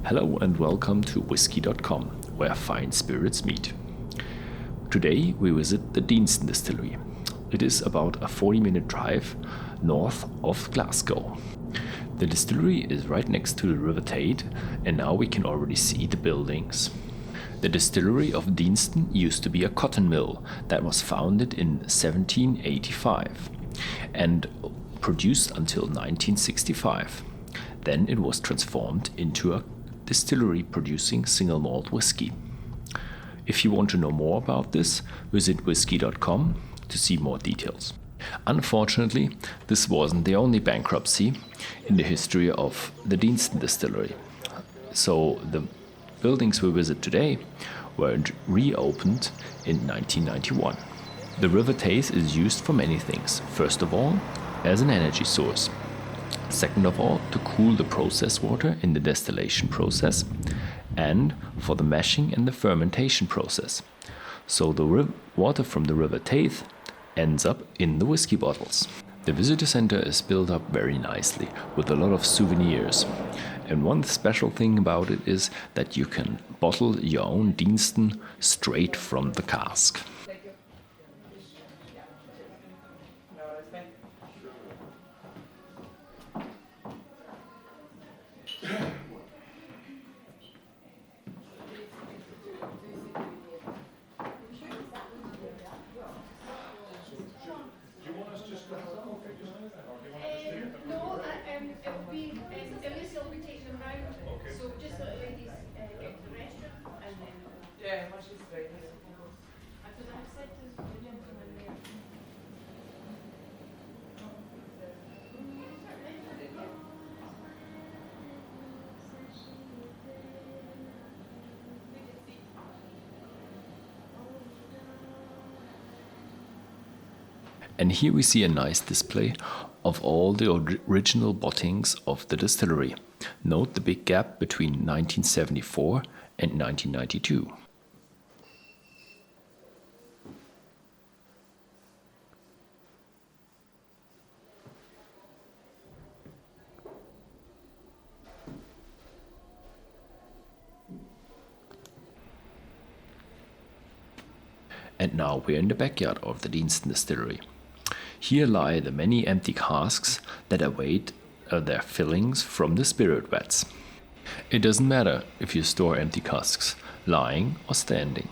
Hello and welcome to Whisky.com, where fine spirits meet. Today we visit the Deanston Distillery. It is about a 40-minute drive north of Glasgow. The distillery is right next to the River Tate, and now we can already see the buildings. The distillery of Deanston used to be a cotton mill that was founded in 1785 and produced until 1965. Then it was transformed into a distillery producing single malt whiskey. If you want to know more about this, visit Whisky.com to see more details. Unfortunately, this wasn't the only bankruptcy in the history of the Deanston Distillery. So the buildings we visit today were reopened in 1991. The River Tate is used for many things. First of all, as an energy source. Second of all, to cool the process water in the distillation process, and for the mashing and the fermentation process. So the water from the River Tate ends up in the whiskey bottles. The visitor center is built up very nicely with a lot of souvenirs. And one special thing about it is that you can bottle your own Deanston straight from the cask. And here we see a nice display of all the original bottlings of the distillery. Note the big gap between 1974 and 1992. And now we're in the backyard of the Deanston Distillery. Here lie the many empty casks that await their fillings from the spirit vats. It doesn't matter if you store empty casks, lying or standing.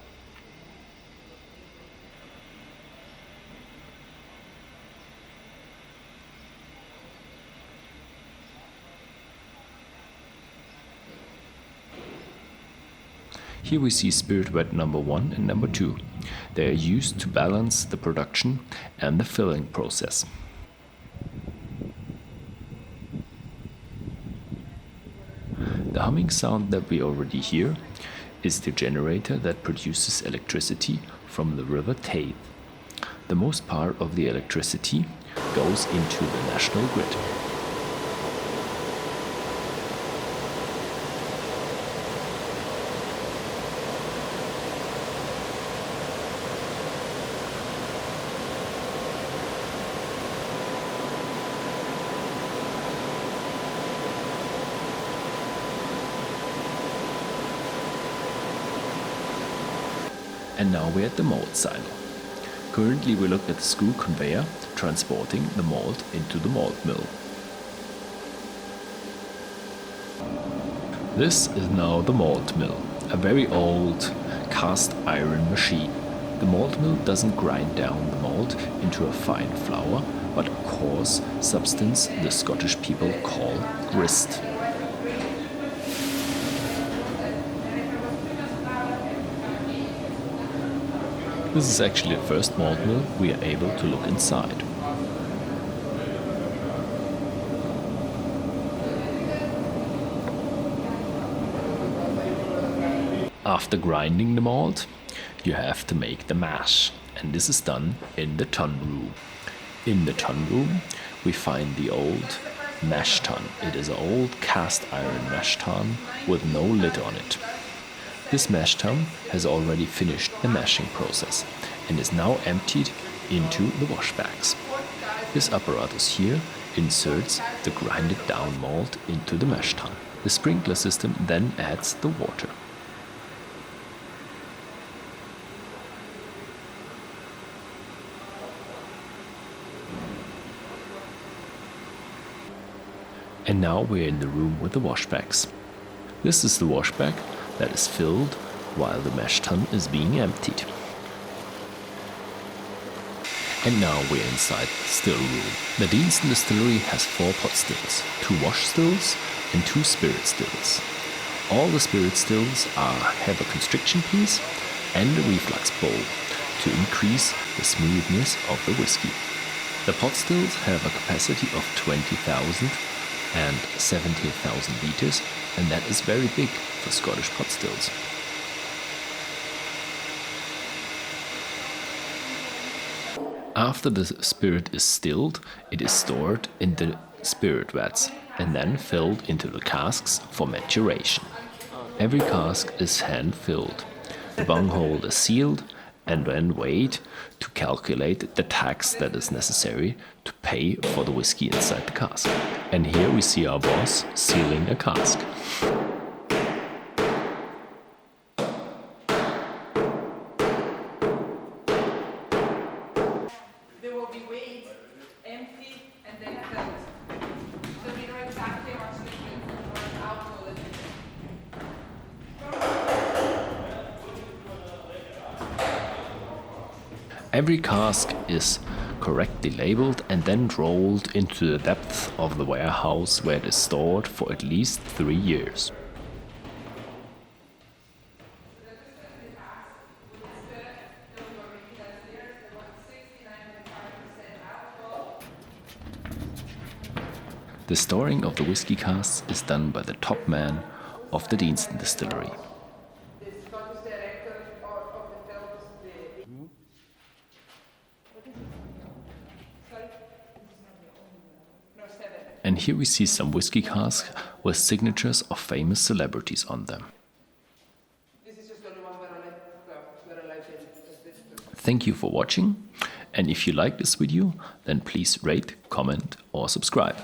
Here we see spirit vat number 1 and number 2. They are used to balance the production and the filling process. The humming sound that we already hear is the generator that produces electricity from the River Tate. The most part of the electricity goes into the national grid. And now we're at the malt silo. Currently we look at the screw conveyor transporting the malt into the malt mill. This is now the malt mill, a very old cast iron machine. The malt mill doesn't grind down the malt into a fine flour, but a coarse substance the Scottish people call grist. This is actually the first malt mill we are able to look inside. After grinding the malt, you have to make the mash, and this is done in the tun room. In the tun room, we find the old mash tun. It is an old cast iron mash tun with no lid on it. This mash tun has already finished the mashing process and is now emptied into the wash bags. This apparatus here inserts the grinded down malt into the mash tun. The sprinkler system then adds the water. And now we're in the room with the washbacks. This is the washback that is filled while the mash tun is being emptied. And now we're inside the still room. The Deanston Distillery has 4 pot stills, 2 wash stills and 2 spirit stills. All the spirit stills have a constriction piece and a reflux bowl to increase the smoothness of the whiskey. The pot stills have a capacity of 20,000 and 70,000 liters, and that is very big for Scottish pot stills. After the spirit is stilled, it is stored in the spirit vats and then filled into the casks for maturation. Every cask is hand-filled. The bunghole is sealed and then weighed to calculate the tax that is necessary to pay for the whiskey inside the cask. And here we see our boss sealing a cask. They will be weighed, empty, and then filled. So we know exactly how much liquid or alcohol is in it. Every cask is correctly labeled and then rolled into the depth of the warehouse where it is stored for at least 3 years. The storing of the whiskey casks is done by the top man of the Deanston Distillery. And here we see some whiskey casks with signatures of famous celebrities on them. Thank you for watching, and if you like this video, then please rate, comment or subscribe.